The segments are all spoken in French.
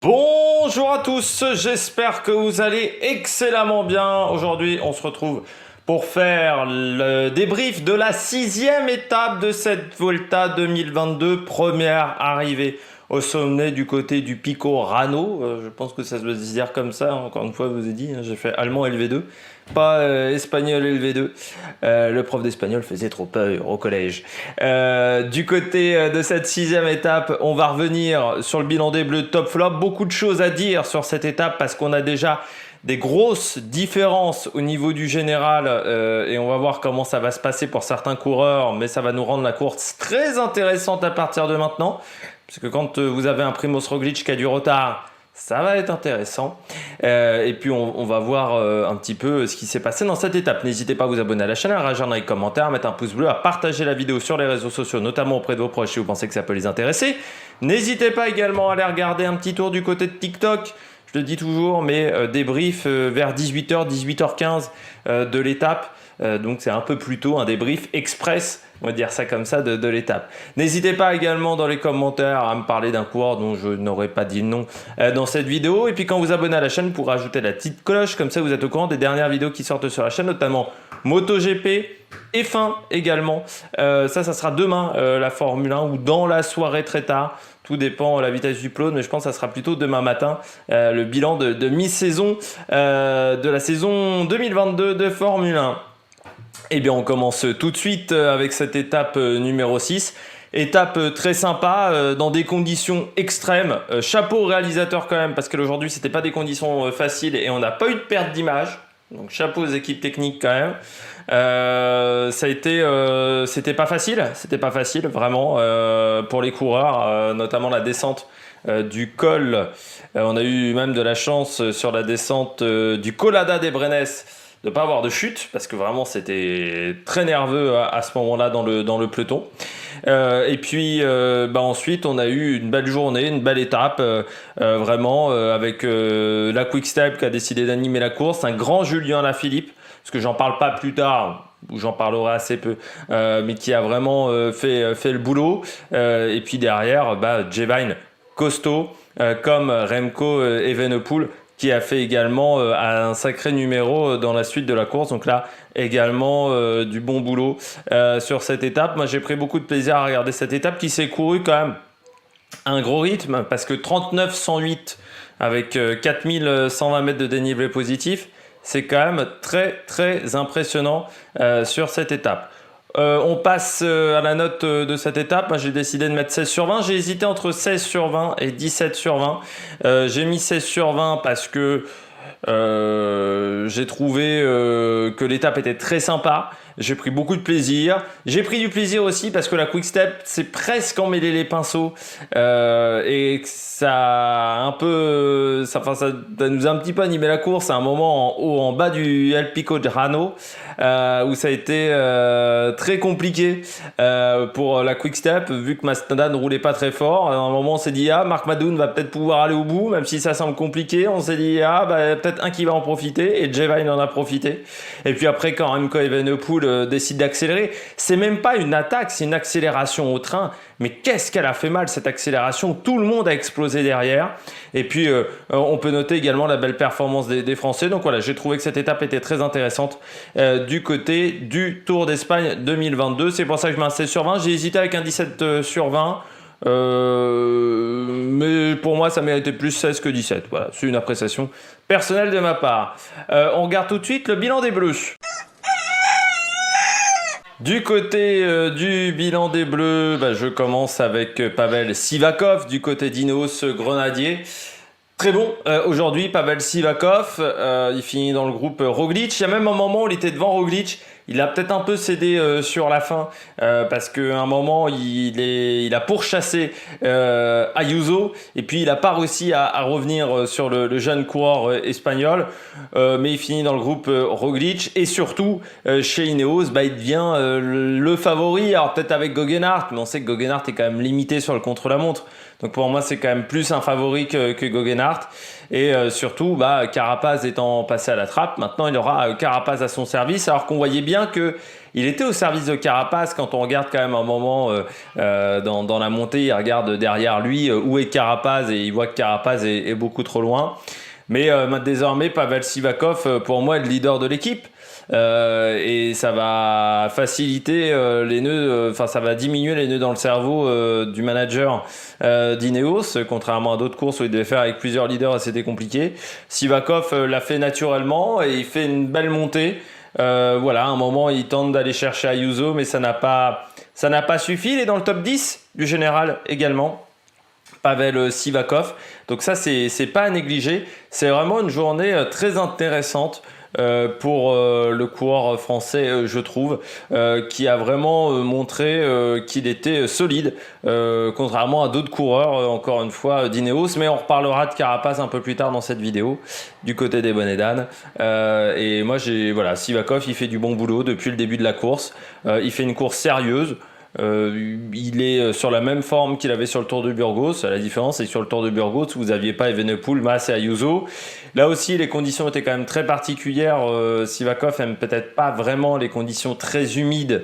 Bonjour à tous, j'espère que vous allez excellemment bien. Aujourd'hui, on se retrouve pour faire le débrief de la 6e étape de cette Volta 2022, première arrivée au sommet du côté du Pico Rano. Je pense que ça se doit se dire comme ça, encore une fois, je vous ai dit, j'ai fait allemand LV2, pas espagnol LV2. Le prof d'espagnol faisait trop peur au collège. Du côté de cette 6e étape, on va revenir sur le bilan des Bleus top flop. Beaucoup de choses à dire sur cette étape parce qu'on a déjà des grosses différences au niveau du général et on va voir comment ça va se passer pour certains coureurs, mais ça va nous rendre la course très intéressante à partir de maintenant, parce que quand vous avez un Primoz Roglic qui a du retard, ça va être intéressant. Et puis on va voir un petit peu ce qui s'est passé dans cette étape. N'hésitez pas à vous abonner à la chaîne, à réagir dans les commentaires, à mettre un pouce bleu, à partager la vidéo sur les réseaux sociaux, notamment auprès de vos proches si vous pensez que ça peut les intéresser. N'hésitez pas également à aller regarder un petit tour du côté de TikTok. Je le dis toujours, mais débrief vers 18h, 18h15 de l'étape. Donc c'est un peu plus tôt un débrief express, on va dire ça comme ça, de l'étape. N'hésitez pas également dans les commentaires à me parler d'un coureur dont je n'aurais pas dit le nom dans cette vidéo. Et puis quand vous abonnez à la chaîne, pour ajouter la petite cloche, comme ça vous êtes au courant des dernières vidéos qui sortent sur la chaîne, notamment MotoGP, F1 également. Ça sera demain la Formule 1 ou dans la soirée très tard. Tout dépend de la vitesse du peloton, mais je pense que ça sera plutôt demain matin, le bilan de mi-saison de la saison 2022 de Formule 1. Eh bien, on commence tout de suite avec cette étape numéro 6. Étape très sympa, dans des conditions extrêmes. Chapeau au réalisateur quand même, parce qu'aujourd'hui, c'était pas des conditions faciles et on n'a pas eu de perte d'image. Donc chapeau aux équipes techniques quand même. Ça a été, c'était pas facile vraiment pour les coureurs, notamment la descente du col. On a eu même de la chance sur la descente du Colada des Brenes de ne pas avoir de chute, parce que vraiment c'était très nerveux à ce moment-là dans le peloton. Et puis ensuite on a eu une belle journée, une belle étape, vraiment avec la Quick Step qui a décidé d'animer la course, un grand Julien Lafilippe, parce que j'en parle pas plus tard, ou j'en parlerai assez peu, mais qui a vraiment fait le boulot. Et puis derrière, Jevine costaud, comme Remco Evenepoel, qui a fait également un sacré numéro dans la suite de la course. Donc là, également du bon boulot sur cette étape. Moi, j'ai pris beaucoup de plaisir à regarder cette étape qui s'est courue quand même à un gros rythme, parce que 39,108 avec 4120 mètres de dénivelé positif, c'est quand même très, très impressionnant sur cette étape. On passe à la note de cette étape. Moi, j'ai décidé de mettre 16 sur 20. J'ai hésité entre 16 sur 20 et 17 sur 20. J'ai mis 16 sur 20 parce que j'ai trouvé que l'étape était très sympa. J'ai pris beaucoup de plaisir. J'ai pris du plaisir aussi parce que la Quick Step, c'est presque emmêlé les pinceaux. Et ça a un peu... ça nous a un petit peu animé la course à un moment en haut, en bas du El Pico de Rano, où ça a été très compliqué pour la Quick Step, vu que Masnada ne roulait pas très fort. À un moment, on s'est dit, Mark Madoun va peut-être pouvoir aller au bout, même si ça semble compliqué. On s'est dit, peut-être un qui va en profiter, et Jevine en a profité. Et puis après, quand Remco Evenepoel décide d'accélérer, c'est même pas une attaque, c'est une accélération au train. Mais qu'est-ce qu'elle a fait mal, cette accélération? Tout le monde a explosé derrière. Et puis, on peut noter également la belle performance des Français. Donc voilà, j'ai trouvé que cette étape était très intéressante du côté du Tour d'Espagne 2022. C'est pour ça que je mets un 16 sur 20. J'ai hésité avec un 17 sur 20. Mais pour moi, ça méritait plus 16 que 17. Voilà, c'est une appréciation personnelle de ma part. On regarde tout de suite le bilan des Bleus. Du côté du bilan des Bleus, je commence avec Pavel Sivakov du côté d'Ineos Grenadier. Très bon aujourd'hui, Pavel Sivakov, il finit dans le groupe Roglic. Il y a même un moment où il était devant Roglic. Il a peut-être un peu cédé sur la fin parce qu'à un moment il a pourchassé Ayuso et puis il n'a pas réussi à revenir sur le jeune coureur espagnol, mais il finit dans le groupe Roglic et surtout chez Ineos, il devient le favori. Alors peut-être avec Geoghenaert, mais on sait que Geoghenaert est quand même limité sur le contre-la-montre. Donc pour moi, c'est quand même plus un favori que Geoghenaert. Et surtout, Carapaz étant passé à la trappe, maintenant il aura Carapaz à son service. Alors qu'on voyait bien que Il était au service de Carapace quand on regarde quand même un moment dans la montée, il regarde derrière lui où est Carapace et il voit que Carapace est beaucoup trop loin. Mais désormais, Pavel Sivakov, pour moi, est le leader de l'équipe. Et ça va faciliter les nœuds, enfin ça va diminuer les nœuds dans le cerveau du manager d'Ineos, contrairement à d'autres courses où il devait faire avec plusieurs leaders et c'était compliqué. Sivakov l'a fait naturellement et il fait une belle montée. Voilà, à un moment il tente d'aller chercher Ayuso, mais ça n'a pas suffi. Il est dans le top 10 du général également. Pavel Sivakov. Donc ça, c'est pas à négliger. C'est vraiment une journée très intéressante pour le coureur français, je trouve, qui a vraiment montré qu'il était solide, contrairement à d'autres coureurs, encore une fois, d'Ineos. Mais on reparlera de Carapace un peu plus tard dans cette vidéo, du côté des bonnets d'âne. Et moi, voilà, Sivakov, il fait du bon boulot depuis le début de la course. Il fait une course sérieuse. Il est sur la même forme qu'il avait sur le Tour de Burgos. La différence, c'est que sur le Tour de Burgos, vous n'aviez pas Evenepoel, Mas et Ayuso. Là aussi, les conditions étaient quand même très particulières. Sivakov aime peut-être pas vraiment les conditions très humides,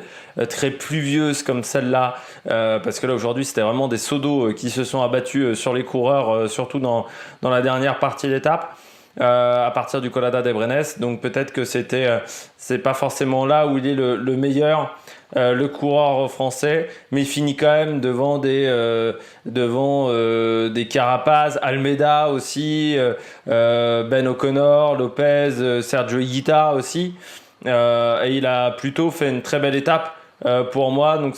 très pluvieuses comme celle-là, parce que là aujourd'hui, c'était vraiment des seaux d'eau qui se sont abattus sur les coureurs, surtout dans la dernière partie de l'étape. À partir du Collada de Brenes, donc peut-être que c'est pas forcément là où il est le meilleur, le coureur français, mais il finit quand même devant des Carapace, Almeida aussi, Ben O'Connor, Lopez, Sergio Higuita aussi, et il a plutôt fait une très belle étape pour moi, donc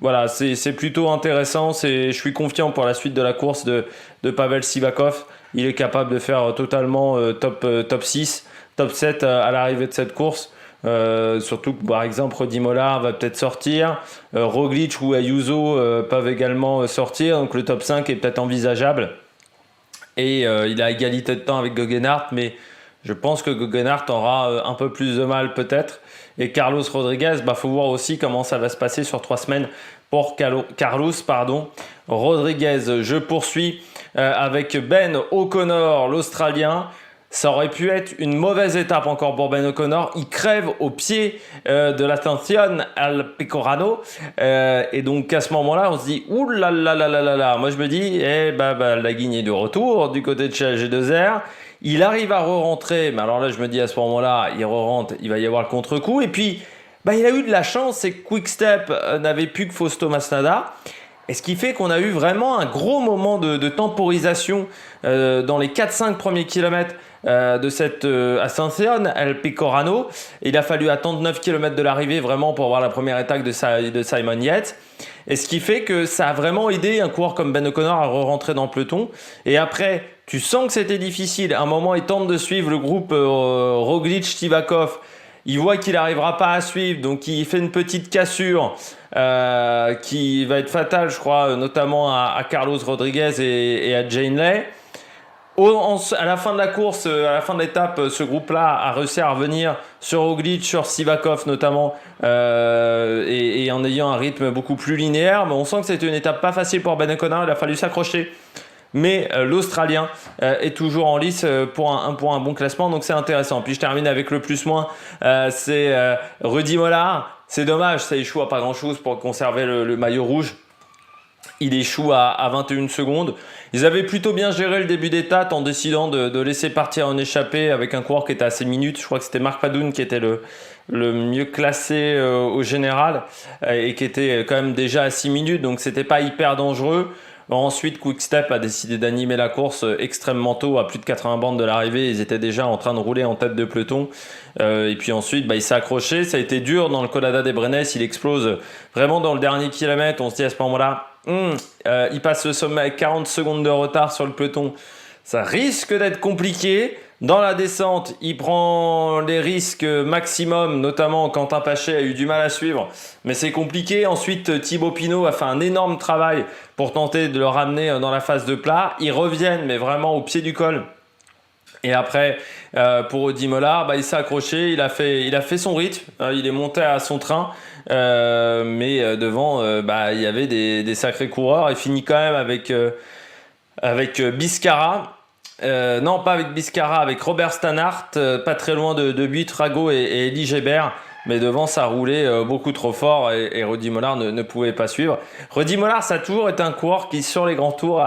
voilà, c'est plutôt intéressant. Je suis confiant pour la suite de la course de Pavel Sivakov. Il est capable de faire totalement top 6, top 7 à l'arrivée de cette course. Surtout que par exemple Rodi Mollard va peut-être sortir, Roglic ou Ayuso peuvent également sortir, donc le top 5 est peut-être envisageable. Et il a égalité de temps avec Geoghenaert, mais je pense que Geoghenaert aura un peu plus de mal peut-être. Et Carlos Rodriguez, faut voir aussi comment ça va se passer sur 3 semaines pour Carlos. Rodriguez. Je poursuis avec Ben O'Connor, l'Australien. Ça aurait pu être une mauvaise étape encore pour Ben O'Connor. Il crève au pied de l'Ascension al Pecorano. Et donc à ce moment-là, on se dit ouh là là là là là là. Moi je me dis, la Guinée de retour du côté de chez AG2R. Il arrive à re-rentrer, mais alors là je me dis à ce moment-là, il re-rentre, il va y avoir le contre-coup. Et puis il a eu de la chance, c'est que Quick-Step n'avait plus que Fausto Masnada. Et ce qui fait qu'on a eu vraiment un gros moment de temporisation dans les 4-5 premiers kilomètres de cette Ascension El Pecorano. Il a fallu attendre 9 km de l'arrivée vraiment pour voir la première étape de Simon Yates. Et ce qui fait que ça a vraiment aidé un coureur comme Ben O'Connor à re-rentrer dans le peloton. Et après, tu sens que c'était difficile. À un moment, il tente de suivre le groupe Roglic-Sivakov. Il voit qu'il n'arrivera pas à suivre, donc il fait une petite cassure qui va être fatale, je crois, notamment à Carlos Rodriguez et à Jane Lay. À la fin de la course, à la fin de l'étape, ce groupe-là a réussi à revenir sur Roglic, sur Sivakov notamment, et en ayant un rythme beaucoup plus linéaire. Mais on sent que c'était une étape pas facile pour Ben O'Connor, il a fallu s'accrocher. Mais l'Australien est toujours en lice pour un bon classement, donc c'est intéressant. Puis je termine avec le plus-moins, c'est Rudi Mollard. C'est dommage, ça échoue à pas grand-chose pour conserver le maillot rouge. Il échoue à 21 secondes. Ils avaient plutôt bien géré le début d'étape en décidant de laisser partir un échappé avec un coureur qui était à 6 minutes. Je crois que c'était Marc Padoun qui était le mieux classé au général et qui était quand même déjà à 6 minutes, donc c'était pas hyper dangereux. Ensuite, Quick-Step a décidé d'animer la course extrêmement tôt, à plus de 80 bandes de l'arrivée. Ils étaient déjà en train de rouler en tête de peloton. Et puis ensuite, il s'est accroché. Ça a été dur dans le Collada de Brenes. Il explose vraiment dans le dernier kilomètre. On se dit à ce moment-là, il passe le sommet avec 40 secondes de retard sur le peloton. Ça risque d'être compliqué. Dans la descente, il prend les risques maximum, notamment Quentin Paché a eu du mal à suivre, mais c'est compliqué. Ensuite, Thibaut Pinot a fait un énorme travail pour tenter de le ramener dans la phase de plat. Ils reviennent, mais vraiment au pied du col. Et après, pour Rudi Mollard, il s'est accroché, il a fait son rythme, il est monté à son train, mais devant, il y avait des sacrés coureurs. Il finit quand même avec Biscara. Non, pas avec Biscara, avec Robert Stannard, pas très loin de Buitrago et Elie Gébert. mais devant ça roulait beaucoup trop fort et Rudy Mollard ne pouvait pas suivre. Rudy Mollard, ça a toujours été un coureur qui sur les grands tours,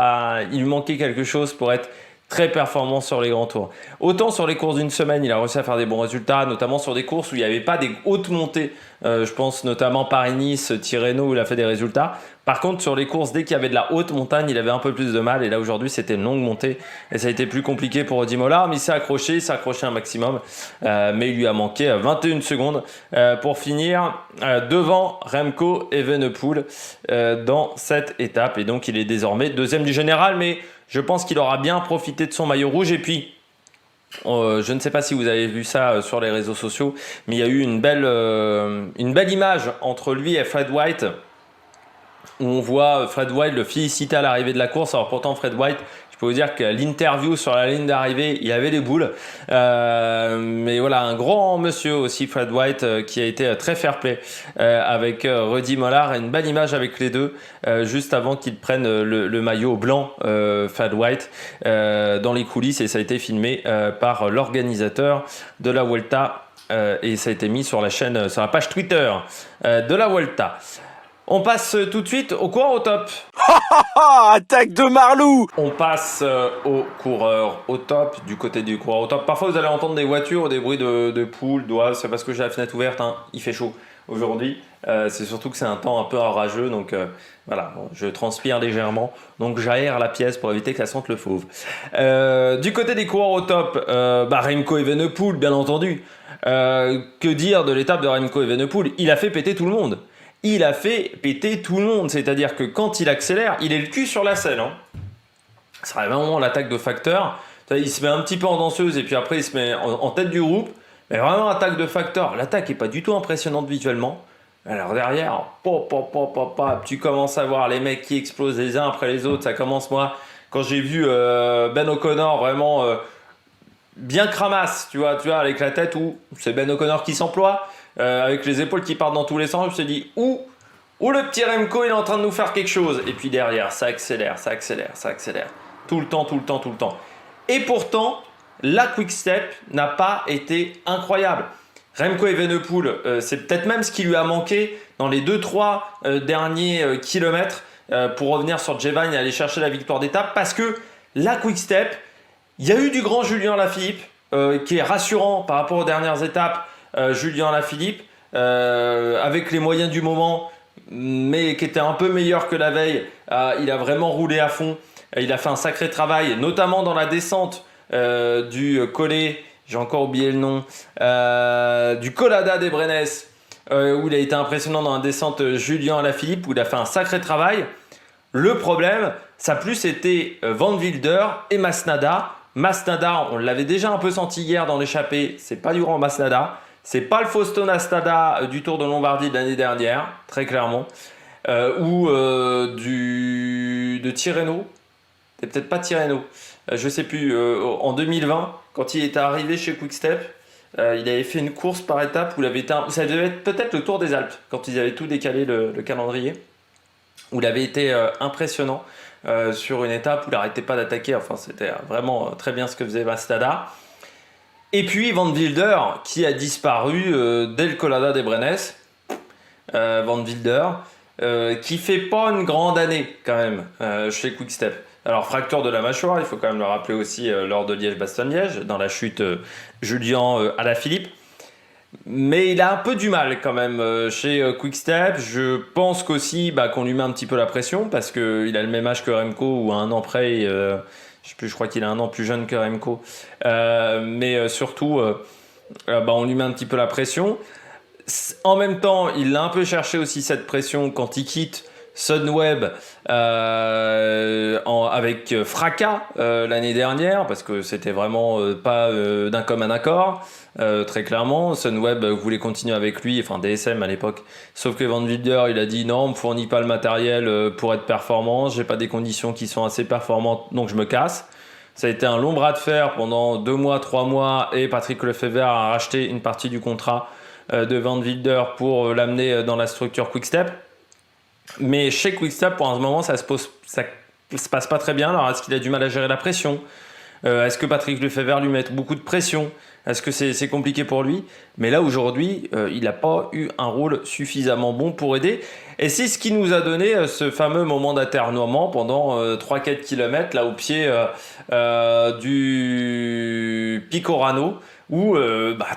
il lui manquait quelque chose pour être très performant sur les grands tours. Autant sur les courses d'une semaine, il a réussi à faire des bons résultats, notamment sur des courses où il n'y avait pas des hautes montées. Je pense notamment Paris-Nice, Tirreno où il a fait des résultats. Par contre, sur les courses, dès qu'il y avait de la haute montagne, il avait un peu plus de mal. Et là, aujourd'hui, c'était une longue montée. Et ça a été plus compliqué pour Rudy Mollard. Mais il s'est accroché un maximum. Mais il lui a manqué 21 secondes pour finir devant Remco Evenepoel dans cette étape. Et donc, il est désormais deuxième du général. Mais je pense qu'il aura bien profité de son maillot rouge. Et puis, je ne sais pas si vous avez vu ça sur les réseaux sociaux, mais il y a eu une belle image entre lui et Fred White, où on voit Fred White le féliciter à l'arrivée de la course. Alors pourtant, Fred White, je peux vous dire que l'interview sur la ligne d'arrivée, il avait les boules. Mais voilà, un grand monsieur aussi, Fred White, qui a été très fair-play avec Rudy Mollard. Et une belle image avec les deux, juste avant qu'ils prennent le maillot blanc, Fred White, dans les coulisses. Et ça a été filmé par l'organisateur de la Vuelta. Et ça a été mis sur sur la page Twitter de la Vuelta. On passe tout de suite au coureur au top. Attaque de Marlou. On passe au coureur au top, du côté du coureur au top. Parfois, vous allez entendre des voitures ou des bruits de poules, d'oies. C'est parce que j'ai la fenêtre ouverte, hein. Il fait chaud aujourd'hui. C'est surtout que c'est un temps un peu orageux, donc voilà, bon, je transpire légèrement. Donc j'aère la pièce pour éviter que ça sente le fauve. Du côté des coureurs au top, Remco Evenepoel, bien entendu. Que dire de l'étape de Remco Evenepoel? Il a fait péter tout le monde. Il a fait péter tout le monde, c'est-à-dire que quand il accélère, il est le cul sur la selle. Hein. Ça arrive vraiment l'attaque de facteur. Il se met un petit peu en danseuse et puis après il se met en tête du groupe. Mais vraiment attaque de facteur. L'attaque n'est pas du tout impressionnante visuellement. Alors derrière, tu commences à voir les mecs qui explosent les uns après les autres. Ça commence, moi, quand j'ai vu Ben O'Connor vraiment bien cramasse, tu vois, avec la tête où c'est Ben O'Connor qui s'emploie. Avec les épaules qui partent dans tous les sens, je me suis dit, où le petit Remco il est en train de nous faire quelque chose. Et puis derrière, ça accélère. Tout le temps. Et pourtant, la Quick Step n'a pas été incroyable. Remco Evenepoel, c'est peut-être même ce qui lui a manqué dans les 2-3 derniers kilomètres pour revenir sur Jevan et aller chercher la victoire d'étape. Parce que la Quick Step, il y a eu du grand Julien Lafilippe qui est rassurant par rapport aux dernières étapes. Julien Lafilippe, avec les moyens du moment, mais qui était un peu meilleur que la veille, il a vraiment roulé à fond. Il a fait un sacré travail, notamment dans la descente du collet, j'ai encore oublié le nom, du Colada des Brenes, où il a été impressionnant dans la descente Julien Lafilippe, où il a fait un sacré travail. Le problème, ça a plus été Van Wilder et Masnada. Masnada, on l'avait déjà un peu senti hier dans l'échappée, c'est pas du grand Masnada. C'est pas le Fausto Nastada du Tour de Lombardie de l'année dernière, très clairement, ou de Tirreno. C'est peut-être pas Tirreno, je sais plus. En 2020, quand il était arrivé chez Quick-Step, il avait fait une course par étape où il avait été, ça devait être peut-être le Tour des Alpes, quand ils avaient tout décalé le calendrier, où il avait été impressionnant sur une étape où il n'arrêtait pas d'attaquer. Enfin, c'était vraiment très bien ce que faisait Masnada. Et puis Van Wilder qui a disparu dès le Colada des Brenes. Van Wilder qui fait pas une grande année quand même chez Quick-Step. Alors fracture de la mâchoire, il faut quand même le rappeler aussi lors de Liège-Bastogne-Liège, dans la chute Julien Alaphilippe. Mais il a un peu du mal quand même chez Quick-Step. Je pense qu'aussi qu'on lui met un petit peu la pression parce qu'il a le même âge que Remco ou un an près. Je crois qu'il est un an plus jeune que Remco. Mais surtout, on lui met un petit peu la pression. En même temps, il a un peu cherché aussi cette pression quand il quitte Sunweb avec fracas l'année dernière, parce que c'était vraiment pas d'un commun accord. Très clairement, Sunweb voulait continuer avec lui, enfin DSM à l'époque. Sauf que Van Wilder, il a dit non, on me fournit pas le matériel pour être performant, j'ai pas des conditions qui sont assez performantes, donc je me casse. Ça a été un long bras de fer pendant 2 mois, 3 mois, et Patrick Lefebvre a racheté une partie du contrat de Van Wilder pour l'amener dans la structure Quick-Step. Mais chez Quick-Step, pour un moment, ça se passe pas très bien. Alors, est-ce qu'il a du mal à gérer la pression ? Est-ce que Patrick Lefebvre lui met beaucoup de pression ? Est-ce que c'est compliqué pour lui? Mais là, aujourd'hui, il n'a pas eu un rôle suffisamment bon pour aider. Et c'est ce qui nous a donné ce fameux moment d'aternoiement pendant 3-4 km là au pied du Picorano où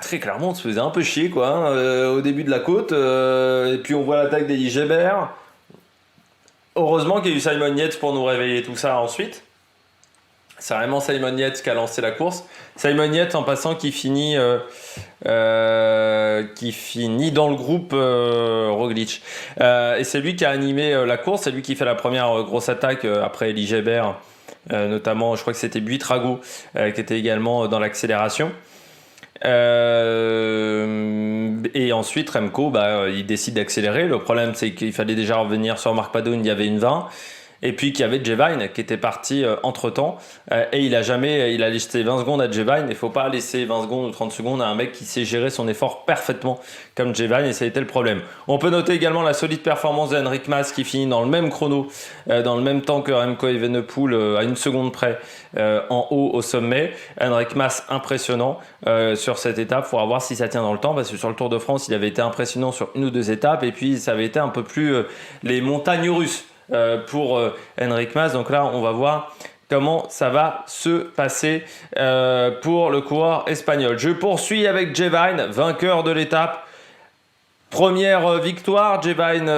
très clairement on se faisait un peu chier quoi, au début de la côte. Et puis on voit l'attaque d'Elie Gebert. Heureusement qu'il y a eu Simon Yates pour nous réveiller tout ça ensuite. C'est vraiment Simon Yates qui a lancé la course. Simon Yates, en passant, qui finit dans le groupe Roglic. Et c'est lui qui a animé la course. C'est lui qui fait la première grosse attaque après Elie Gebert. Notamment, je crois que c'était Buitrago qui était également dans l'accélération. Et ensuite, Remco, il décide d'accélérer. Le problème, c'est qu'il fallait déjà revenir sur Mark Padun. Il y avait une 20. Et puis qu'il y avait Jevine qui était parti entre-temps. Et il a laissé 20 secondes à Jevine. Il ne faut pas laisser 20 secondes ou 30 secondes à un mec qui sait gérer son effort parfaitement comme Jevine. Et ça a été le problème. On peut noter également la solide performance de Enric Mas qui finit dans le même chrono, dans le même temps que Remco Evenepoel, à 1 seconde près, en haut au sommet. Enric Mas impressionnant sur cette étape. Il faudra voir si ça tient dans le temps. Parce que sur le Tour de France, il avait été impressionnant sur 1 ou 2 étapes. Et puis ça avait été un peu plus les montagnes russes. Pour Enric Mas. Donc là, on va voir comment ça va se passer pour le coureur espagnol. Je poursuis avec Jevine, vainqueur de l'étape. Première victoire, Jevine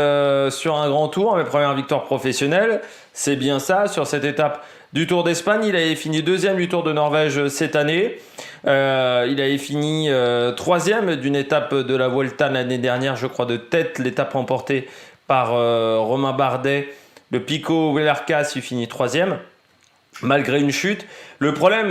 sur un grand tour, mais première victoire professionnelle. C'est bien ça, sur cette étape du Tour d'Espagne. Il avait fini 2e du Tour de Norvège cette année. Il avait fini 3e d'une étape de la Vuelta l'année dernière, je crois de tête, l'étape remportée par Romain Bardet. Le Pico Huaylarcas, il finit 3e, malgré une chute. Le problème,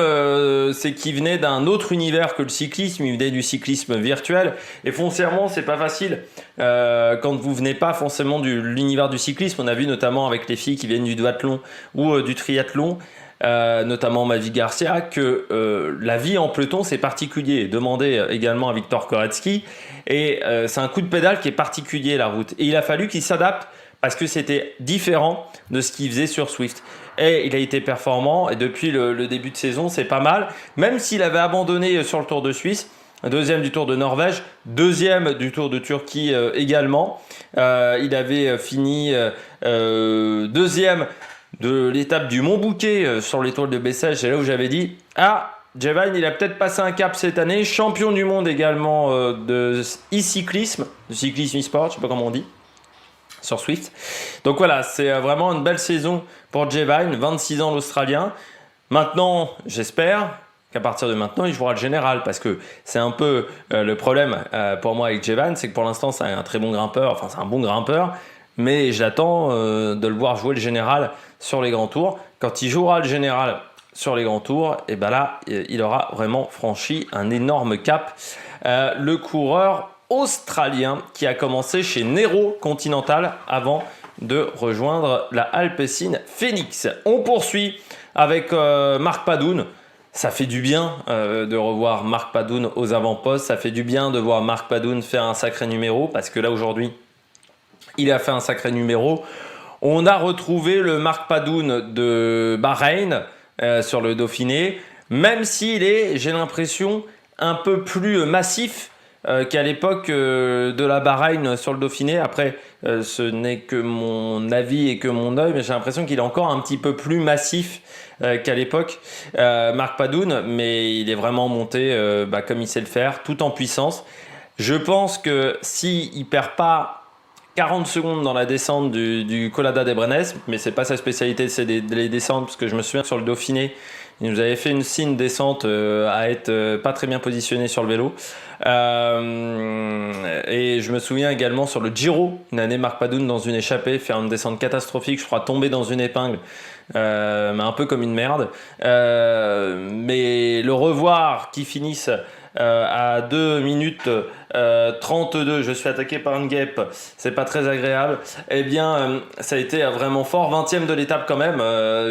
c'est qu'il venait d'un autre univers que le cyclisme. Il venait du cyclisme virtuel. Et foncièrement, c'est pas facile. Quand vous venez pas forcément de l'univers du cyclisme, on a vu notamment avec les filles qui viennent du duathlon ou du triathlon, notamment Mavi Garcia, que la vie en peloton, c'est particulier. Demandez également à Victor Koretsky. Et c'est un coup de pédale qui est particulier, la route. Et il a fallu qu'il s'adapte parce que c'était différent de ce qu'il faisait sur Swift. Et il a été performant, et depuis le début de saison, c'est pas mal. Même s'il avait abandonné sur le Tour de Suisse, 2e du Tour de Norvège, 2e du Tour de Turquie également. Il avait fini 2e de l'étape du Mont Bouquet sur l'étoile de Bessèges. C'est là où j'avais dit « Ah, Jevine, il a peut-être passé un cap cette année. Champion du monde également de e-cyclisme, de cyclisme e-sport, je ne sais pas comment on dit. » Sur Swift. Donc voilà, c'est vraiment une belle saison pour Jevine, 26 ans l'Australien. Maintenant, j'espère qu'à partir de maintenant, il jouera le général parce que c'est un peu le problème pour moi avec Jevine, c'est que pour l'instant, c'est un très bon grimpeur, enfin c'est un bon grimpeur, mais j'attends de le voir jouer le général sur les grands tours. Quand il jouera le général sur les grands tours, et ben là, il aura vraiment franchi un énorme cap. Le coureur australien qui a commencé chez Nero Continental avant de rejoindre la Alpecin Phoenix. On poursuit avec Mark Padun. Ça fait du bien de revoir Mark Padun aux avant-postes. Ça fait du bien de voir Mark Padun faire un sacré numéro parce que là aujourd'hui, il a fait un sacré numéro. On a retrouvé le Mark Padun de Bahreïn sur le Dauphiné, même s'il est, j'ai l'impression, un peu plus massif qu'à l'époque de la Bahreïn sur le Dauphiné. Après, ce n'est que mon avis et que mon œil, mais j'ai l'impression qu'il est encore un petit peu plus massif qu'à l'époque, Mark Padun, mais il est vraiment monté comme il sait le faire, tout en puissance. Je pense que s'il ne perd pas 40 secondes dans la descente du Colada de Brenes, mais c'est pas sa spécialité, c'est les descentes, parce que je me souviens sur le Dauphiné, il nous avait fait une signe descente à être pas très bien positionné sur le vélo. Et je me souviens également sur le Giro, une année Mark Padun dans une échappée, faire une descente catastrophique, je crois tomber dans une épingle, mais un peu comme une merde. Mais le revoir qui finisse à 2 minutes 32, je suis attaqué par une guêpe, c'est pas très agréable. Eh bien, ça a été vraiment fort, 20e de l'étape quand même,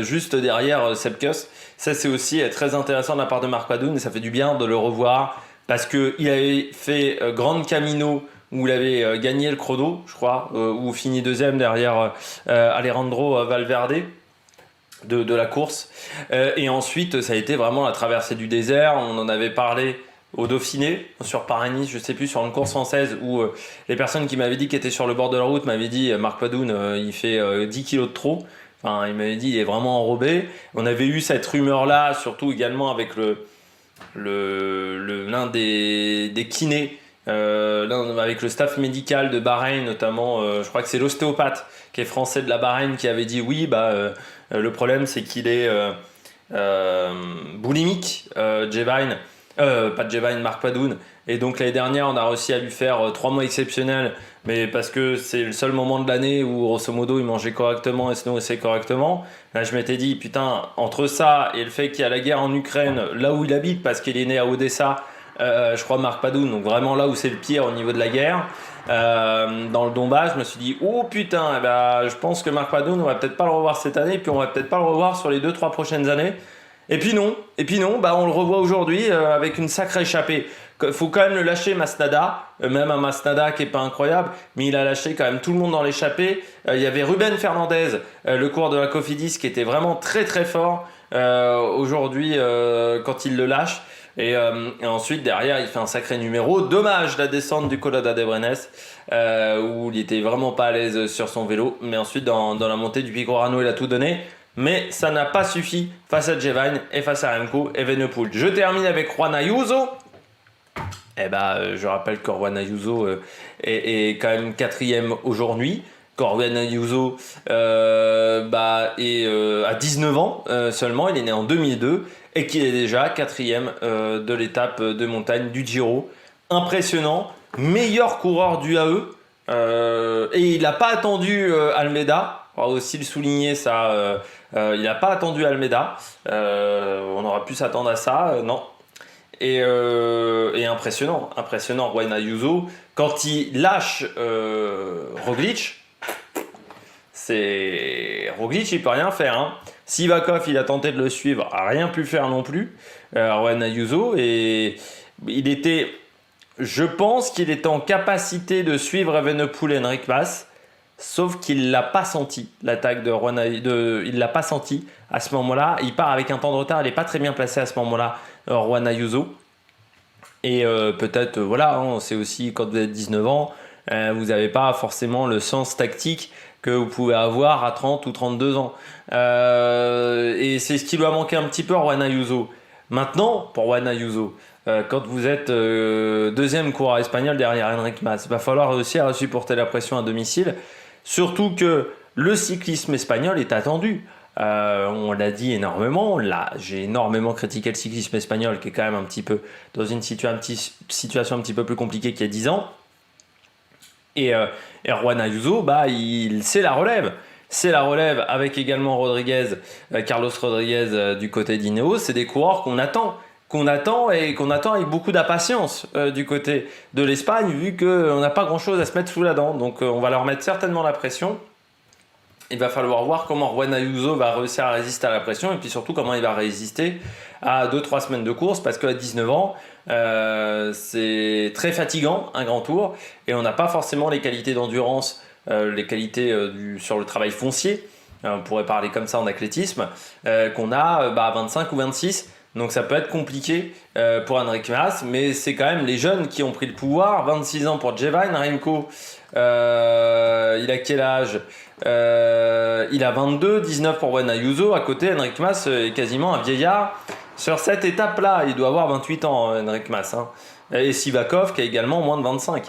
juste derrière Sepp Kuss. Ça, c'est aussi très intéressant de la part de Mark Padun et ça fait du bien de le revoir parce qu'il avait fait Grand Camino où il avait gagné le chrono, je crois, où finit 2e derrière Alejandro Valverde de la course. Et ensuite, ça a été vraiment la traversée du désert. On en avait parlé au Dauphiné, sur Paris-Nice, je sais plus, sur une course française où les personnes qui m'avaient dit qu'ils étaient sur le bord de la route m'avaient dit Marc Padoun, il fait 10 kilos de trop. Enfin, il m'avait dit il est vraiment enrobé. On avait eu cette rumeur-là, surtout également avec l'un des kinés, avec le staff médical de Bahreïn, notamment, je crois que c'est l'ostéopathe qui est français de la Bahreïn qui avait dit oui, le problème c'est qu'il est boulimique, Jevine. Pas Jevine, Marc Padoun. Et donc l'année dernière, on a réussi à lui faire 3 mois exceptionnels, mais parce que c'est le seul moment de l'année où, grosso modo, il mangeait correctement et se nourrissait correctement. Là, je m'étais dit, putain, entre ça et le fait qu'il y a la guerre en Ukraine, là où il habite, parce qu'il est né à Odessa, je crois Marc Padoun, donc vraiment là où c'est le pire au niveau de la guerre, dans le Donbass, je me suis dit, oh putain, je pense que Marc Padoun, on va peut-être pas le revoir cette année, puis on va peut-être pas le revoir sur les 2-3 prochaines années. Et puis non, on le revoit aujourd'hui avec une sacrée échappée. Faut quand même le lâcher, Masnada, même un Masnada qui est pas incroyable, mais il a lâché quand même tout le monde dans l'échappée. Il y avait Ruben Fernandez, le coureur de la Cofidis, qui était vraiment très très fort aujourd'hui quand il le lâche. Et ensuite derrière il fait un sacré numéro. Dommage la descente du Colada de Brenes où il était vraiment pas à l'aise sur son vélo, mais ensuite dans la montée du Picorano il a tout donné. Mais ça n'a pas suffi face à Jevine et face à Remco Evenepoel. Je termine avec Juan Ayuso. Je rappelle que Juan Ayuso est quand même 4e aujourd'hui. Juan Ayuso est à 19 ans seulement. Il est né en 2002 et qu'il est déjà 4e de l'étape de montagne du Giro. Impressionnant. Meilleur coureur du AE. Et il n'a pas attendu Almeida. On va aussi le souligner ça. Il n'a pas attendu Almeida. On aurait pu s'attendre à ça. Non. Et impressionnant, Juan Ayuso. Quand il lâche Roglic, Roglic, il peut rien faire. Hein. Sivakov, il a tenté de le suivre, a rien pu faire non plus. Juan Ayuso, et je pense qu'il était en capacité de suivre Evenepoel et Enric Mas. Sauf qu'il l'a pas senti, l'attaque de Juan Ayuso, il l'a pas senti à ce moment-là. Il part avec un temps de retard, il n'est pas très bien placé à ce moment-là, Juan Ayuso. Et peut-être, c'est aussi quand vous avez 19 ans, vous n'avez pas forcément le sens tactique que vous pouvez avoir à 30 ou 32 ans. Et c'est ce qui lui a manqué un petit peu à Juan Ayuso. Maintenant, pour Juan Ayuso, quand vous êtes deuxième coureur espagnol derrière Enric Mas, il va falloir réussir à supporter la pression à domicile. Surtout que le cyclisme espagnol est attendu. On l'a dit énormément. Là, j'ai énormément critiqué le cyclisme espagnol qui est quand même un petit peu dans une situation un petit peu plus compliquée qu'il y a 10 ans. Et Juan Ayuso, c'est la relève. C'est la relève avec également Carlos Rodriguez du côté d'Ineos. C'est des coureurs qu'on attend avec beaucoup d'impatience du côté de l'Espagne, vu qu'on n'a pas grand-chose à se mettre sous la dent. Donc on va leur mettre certainement la pression. Il va falloir voir comment Juan Ayuso va réussir à résister à la pression et puis surtout comment il va résister à 2-3 semaines de course, parce qu'à 19 ans, c'est très fatigant un grand tour et on n'a pas forcément les qualités d'endurance, les qualités sur le travail foncier, on pourrait parler comme ça en athlétisme, qu'on a à 25 ou 26. Donc ça peut être compliqué pour Enric Mas, mais c'est quand même les jeunes qui ont pris le pouvoir. 26 ans pour Jevine, Remco, il a quel âge? Il a 22, 19 pour Juan Ayuso. À côté, Enric Mas est quasiment un vieillard. Sur cette étape-là, il doit avoir 28 ans, Enric Mas. Hein. Et Sivakov qui a également moins de 25.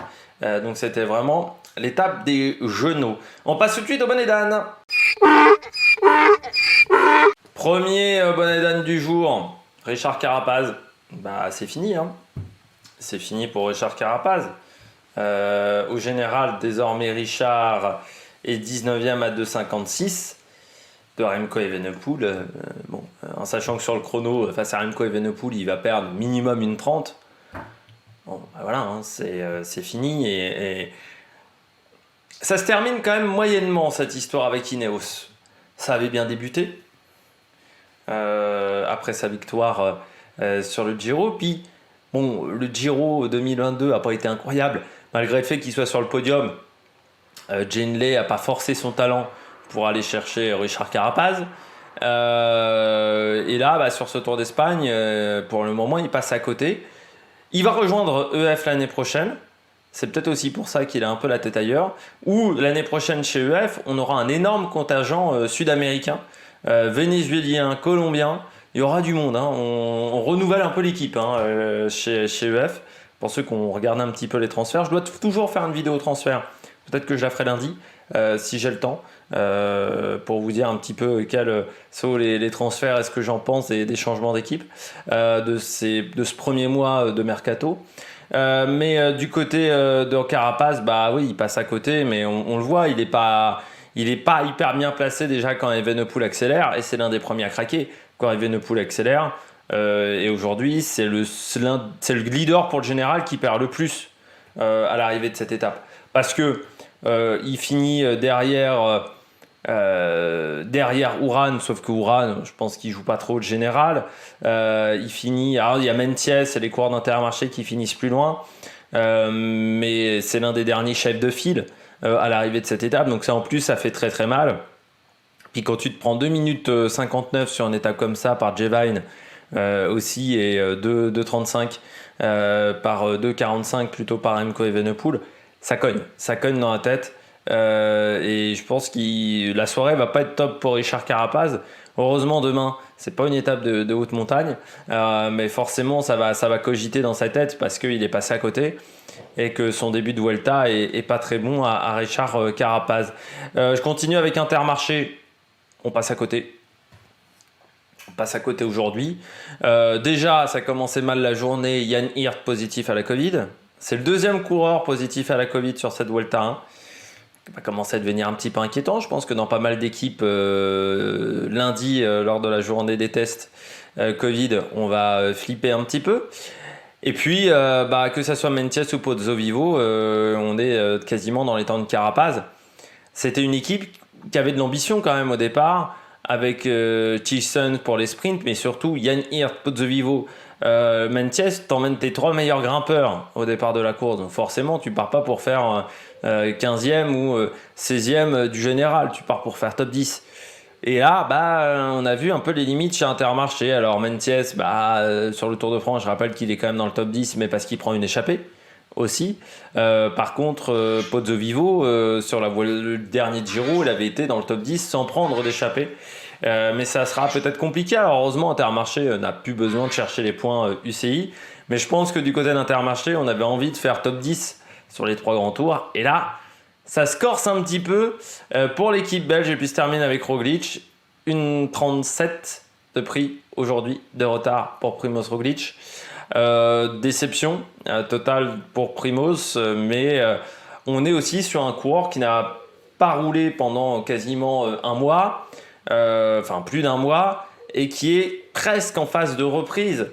Donc c'était vraiment l'étape des genoux. On passe tout de suite au bonnet d'âne. Premier bonnet d'âne du jour. Richard Carapaz, c'est fini. Hein. C'est fini pour Richard Carapaz. Au général, désormais, Richard est 19e à 2,56 de Remco Evenepoel. En sachant que sur le chrono, face à Remco Evenepoel, il va perdre minimum une 30. Bon, c'est fini. Et ça se termine quand même moyennement, cette histoire avec Ineos. Ça avait bien débuté. Après sa victoire sur le Giro. Puis, le Giro 2022 n'a pas été incroyable, malgré le fait qu'il soit sur le podium. Jane Lay n'a pas forcé son talent pour aller chercher Richard Carapaz. Et là, sur ce Tour d'Espagne, pour le moment, il passe à côté. Il va rejoindre EF l'année prochaine. C'est peut-être aussi pour ça qu'il a un peu la tête ailleurs. Ou l'année prochaine chez EF, on aura un énorme contingent sud-américain, vénézuélien, colombien. Il y aura du monde. Hein. On renouvelle un peu l'équipe chez EF. Pour ceux qui ont regardé un petit peu les transferts, je dois toujours faire une vidéo transfert. Peut-être que je la ferai lundi, si j'ai le temps, pour vous dire un petit peu quels sont les transferts et ce que j'en pense des changements d'équipe de ce premier mois de mercato. Mais du côté de Carapaz, bah oui, il passe à côté, mais on le voit, il est pas hyper bien placé déjà quand Evenepoel accélère, et c'est l'un des premiers à craquer quand Evenepoel accélère. Et aujourd'hui, c'est le leader pour le général qui perd le plus à l'arrivée de cette étape, parce que il finit derrière Uran, sauf que Uran, je pense qu'il joue pas trop le général. Il finit, alors il y a Mentiès et les coureurs d'Intermarché qui finissent plus loin, mais c'est l'un des derniers chefs de file à l'arrivée de cette étape, donc ça en plus ça fait très très mal. Puis quand tu te prends 2 minutes 59 sur une étape comme ça par Jevine aussi, et 2,35 par 2,45 plutôt par Remco Evenepoel, ça cogne dans la tête. Et je pense que la soirée va pas être top pour Richard Carapaz. Heureusement demain c'est pas une étape de haute montagne, mais forcément ça va cogiter dans sa tête parce qu'il est passé à côté et que son début de Vuelta est pas très bon à Richard Carapaz. Je continue avec Intermarché. On passe à côté aujourd'hui. Déjà ça commençait mal la journée. Jan Hirt positif à la Covid. C'est le deuxième coureur positif à la Covid sur cette Vuelta 1. Ça va commencer à devenir un petit peu inquiétant. Je pense que dans pas mal d'équipes, lundi, lors de la journée des tests Covid, on va flipper un petit peu. Et puis, que ça soit Mentiès ou Pozzovivo, on est quasiment dans les temps de Carapaz. C'était une équipe qui avait de l'ambition quand même au départ, avec Thiessen pour les sprints, mais surtout Jan Hirt, Pozzovivo, Mentiès, t'emmènes tes 3 meilleurs grimpeurs au départ de la course. Donc forcément, tu pars pas pour faire 15e ou 16e du général, tu pars pour faire top 10. Et là, on a vu un peu les limites chez Intermarché. Alors Mentiès, sur le Tour de France, je rappelle qu'il est quand même dans le top 10, mais parce qu'il prend une échappée aussi. Par contre, Pozzovivo, sur le dernier Giro, il avait été dans le top 10 sans prendre d'échappée. Mais ça sera peut-être compliqué. Alors heureusement, Intermarché n'a plus besoin de chercher les points UCI. Mais je pense que du côté d'Intermarché, on avait envie de faire top 10 sur les 3 grands tours. Et là, ça se corse un petit peu pour l'équipe belge. Et puis se termine avec Roglic. Une 37 de prix aujourd'hui de retard pour Primoz Roglic. Déception totale pour Primoz. Mais on est aussi sur un coureur qui n'a pas roulé pendant quasiment un mois. Plus d'un mois, et qui est presque en phase de reprise,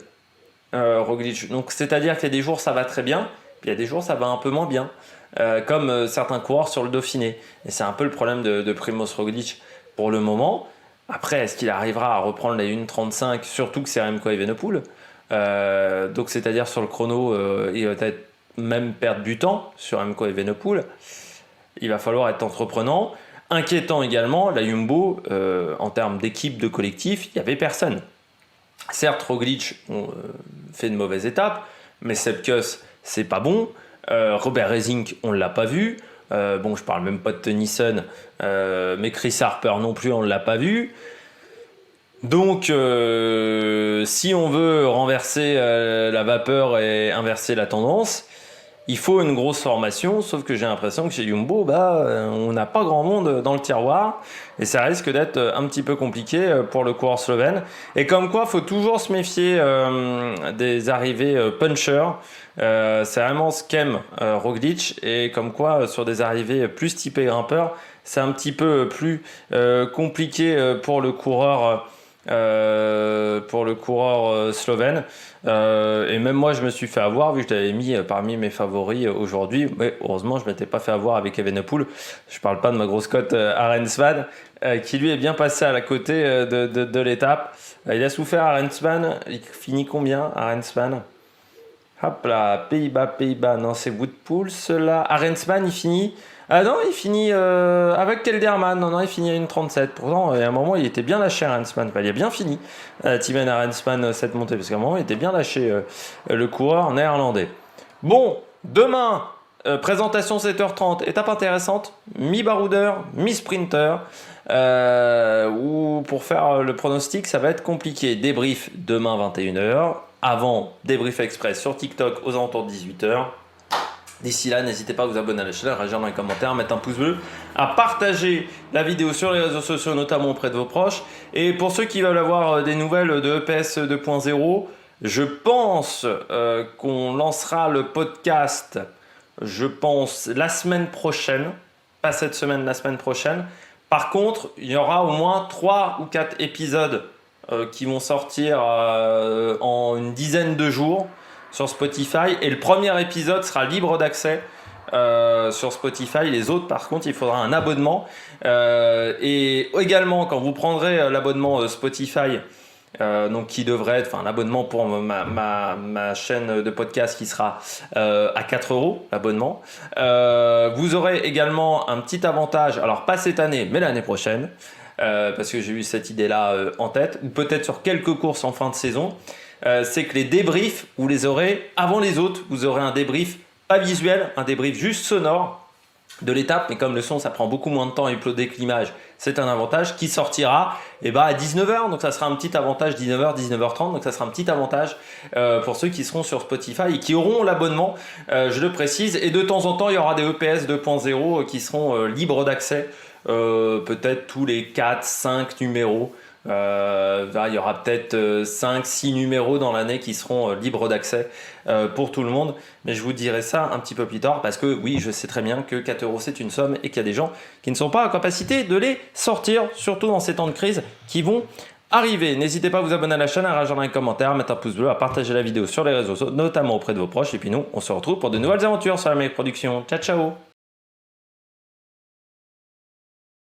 Roglic. Donc c'est-à-dire qu'il y a des jours ça va très bien, puis il y a des jours ça va un peu moins bien, comme certains coureurs sur le Dauphiné. Et c'est un peu le problème de Primoz Roglic pour le moment. Après, est-ce qu'il arrivera à reprendre la 1,35, surtout que c'est Remco Evenepoel, donc c'est-à-dire sur le chrono, il va peut-être même perdre du temps sur Remco Evenepoel. Il va falloir être entreprenant. Inquiétant également, la Jumbo, en termes d'équipe, de collectif, il n'y avait personne. Certes, Roglic fait une mauvaise étape, mais Sepkus, c'est pas bon. Robert Resink, on ne l'a pas vu. Je parle même pas de Tennyson, mais Chris Harper non plus, on ne l'a pas vu. Donc, si on veut renverser la vapeur et inverser la tendance, il faut une grosse formation, sauf que j'ai l'impression que chez Jumbo, on n'a pas grand monde dans le tiroir et ça risque d'être un petit peu compliqué pour le coureur slovène. Et comme quoi, il faut toujours se méfier des arrivées punchers. C'est vraiment ce qu'aime Roglic, et comme quoi, sur des arrivées plus typées grimpeurs, c'est un petit peu plus compliqué pour le coureur slovène. Et même moi je me suis fait avoir, vu que je l'avais mis parmi mes favoris aujourd'hui, mais heureusement je ne m'étais pas fait avoir avec Evenepoel. Je parle pas de ma grosse cote Arensman, qui lui est bien passé à la côté de l'étape. Il a souffert Arensman. Il finit combien Arensman? Hop là, Pays-Bas, non c'est Woodpool cela. Arensman il finit Ah non, il finit avec Kelderman. Non, il finit à 1,37. Pourtant, à un moment, il était bien lâché, Arensman. Enfin, il a bien fini, Thymen Arensman, cette montée. Parce qu'à un moment, il était bien lâché, le coureur néerlandais. Bon, demain, présentation 7h30. Étape intéressante. Mi-baroudeur, mi-sprinter. Ou pour faire le pronostic, ça va être compliqué. Débrief demain 21h. Avant, débrief express sur TikTok aux alentours de 18h. D'ici là, n'hésitez pas à vous abonner à la chaîne, à réagir dans les commentaires, à mettre un pouce bleu, à partager la vidéo sur les réseaux sociaux, notamment auprès de vos proches. Et pour ceux qui veulent avoir des nouvelles de EPS 2.0, je pense qu'on lancera le podcast, la semaine prochaine. Pas cette semaine, la semaine prochaine. Par contre, il y aura au moins 3 ou 4 épisodes qui vont sortir en une dizaine de jours sur Spotify, et le premier épisode sera libre d'accès sur Spotify. Les autres, par contre, il faudra un abonnement, et également quand vous prendrez l'abonnement Spotify, donc qui devrait être l'abonnement pour ma chaîne de podcast qui sera à 4€ l'abonnement, vous aurez également un petit avantage, alors pas cette année mais l'année prochaine, parce que j'ai eu cette idée là en tête, ou peut-être sur quelques courses en fin de saison. C'est que les débriefs, vous les aurez avant les autres. Vous aurez un débrief pas visuel, un débrief juste sonore de l'étape, mais comme le son ça prend beaucoup moins de temps à uploader que l'image, c'est un avantage qui sortira à 19h, donc ça sera un petit avantage, 19h, 19h30, donc ça sera un petit avantage pour ceux qui seront sur Spotify et qui auront l'abonnement, je le précise. Et de temps en temps il y aura des EPS 2.0 qui seront libres d'accès, peut-être tous les 4-5 numéros. Il y aura peut-être 5-6 numéros dans l'année qui seront libres d'accès pour tout le monde, mais je vous dirai ça un petit peu plus tard, parce que oui, je sais très bien que 4€ c'est une somme et qu'il y a des gens qui ne sont pas en capacité de les sortir, surtout dans ces temps de crise qui vont arriver. N'hésitez pas à vous abonner à la chaîne, à réagir dans les commentaires, à mettre un pouce bleu, à partager la vidéo sur les réseaux sociaux, notamment auprès de vos proches, et puis nous on se retrouve pour de nouvelles aventures sur la Meilleure Production. Ciao ciao.